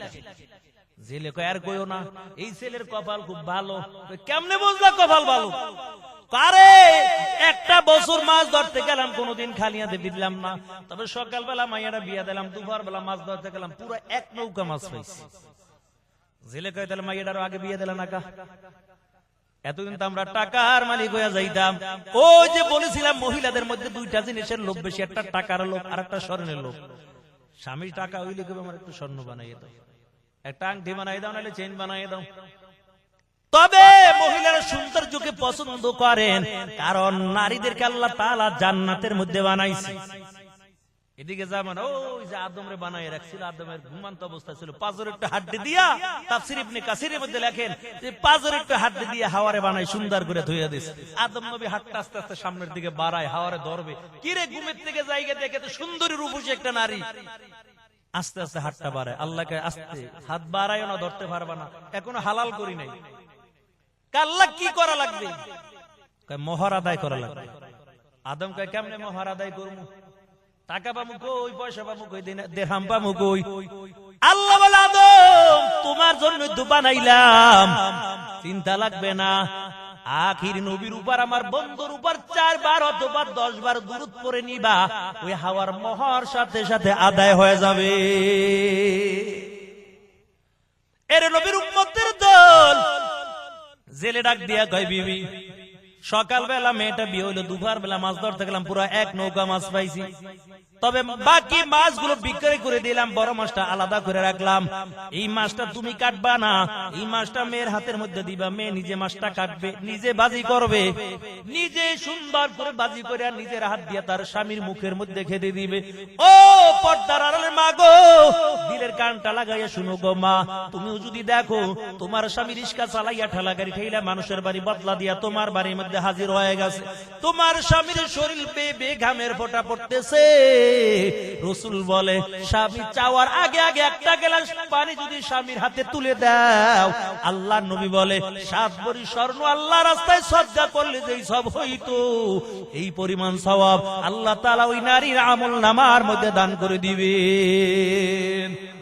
জেলে কয় আর কইও না, এই ছেলের কপাল খুব ভালো। কেমনে বুঝলা কপাল ভালো? আরে একটা বছর মাছ ধরতে গেলাম, কোনোদিন খালি হাতে ফিরলাম না। তবে সকালবেলা মাইয়াটা বিয়া দিলাম, দুপুর বেলা মাছ ধরতে গেলাম, পুরো এক নৌকা মাছ পাইছি। জেলে কয় তাহলে মাইয়াটারও আগে বিয়ে দিলাম না কা? এতদিন তো আমরা টাকার মালিক হইয়া যাইতাম। ওই যে বলেছিলাম মহিলাদের মধ্যে দুইটা জিনিসের লোভ বেশি, একটা টাকার লোভ আর একটা স্বর্ণের লোভ। স্বামীর টাকা হইলে কেউ আমার একটু স্বর্ণ বানাইয়ে দাও, একটা আংটি বানাই দাও, নাহলে চেইন বানাই দাও। তবে মহিলারা সৌন্দর্যকে পছন্দ করেন, কারণ নারীদেরকে আল্লাহ তাআলা জান্নাতের মধ্যে বানাইছে। এদিকে যাবেন, ওই যে আদমরে বানাই রাখছিল, আদমের ঘুমান্ত অবস্থা ছিল, পাঁচের একটু হাড্ডি দিয়া, তাফসীর ইবনে কাসিরের মধ্যে লেখেন যে পাঁচের একটু হাড্ডি দিয়ে হাওয়ারে বানাই সুন্দর করে ধুইয়া দিছে। আদম নবী হাতটা আস্তে আস্তে সামনের দিকে বাড়ায়, হাওয়ারে ধরবে, কিরে ঘুমের থেকে জায়গা দেখে তো সুন্দরী রূপসী একটা নারী, আস্তে আস্তে হাতটা বাড়ায়। আল্লাহকে আস্তে হাত বাড়ায় না, ধরতে পারবা না, এখনো হালাল করি নাই। আল্লাহ কি করা লাগবে? মোহর আদায় করা লাগবে। আদম কয় কেমনে মোহর আদায় করবো? টাকা পাবো কই, পয়সা পাবো কই, দেহাম পাবো কই? আল্লাহ বলে, আদম তোমার জন্য তো বানাইলাম, চিন্তা লাগবে না। আখির নবীর উপর, আমার বন্ধুর উপর 4 বার অথবা 10 বার দুরূদ পড়ে নিবা, ওই হাওয়ার মোহর সাথে সাথে আদায় হয়ে যাবে। এর নবীর উম্মতের দল। জেলে ডাক দিয়া কয়, বিবি সকালবেলা মেয়েটা বিয়ে হইলো, দুপুর বেলা মাছ ধরতে গেলাম, পুরো এক নৌকা মাছ পাইছি। তবে বাকি মাছগুলো বিক্রি করে দিলাম, বড় মাছটা আলাদা করে রাখলাম। এই মাছটা তুমি কাটবা না, এই মাছটা মেয়ের হাতের মধ্যে দিবা, মেয়ে নিজে মাছটা কাটবে, নিজে বাজি করবে, নিজে সুন্দর করে বাজি করে আর নিজের হাত দিয়ে তার স্বামীর মুখের মধ্যে খেতে দিবে। ও পর্দার আড়ালের মা গো, দিলের কানটা লাগাইয়া শুনো গো মা, তুমিও যদি দেখো তোমার স্বামী রিস্কা চালাইয়া ঠেলা গাড়ি ঠেলা মানুষের বাড়ি বদলা দিয়া তোমার বাড়ির মধ্যে হাজির হয়ে গেছে, তোমার স্বামীর শরীর বেয়ে ঘামের ফোঁটা পড়তেছে। রাসূল বলে, স্বামী চাওয়ার আগে আগে একটা গ্লাস পানি যদি স্বামীর হাতে তুলে দাও, আল্লাহর নবী বলে 7 ভরি স্বর্ণ আল্লাহ রাস্তায় সদকা করলে যেই সব হইতো, এই পরিমাণ সওয়াব আল্লাহ তাআলা ওই নারীর আমল নামার মধ্যে দান করে দিবেন।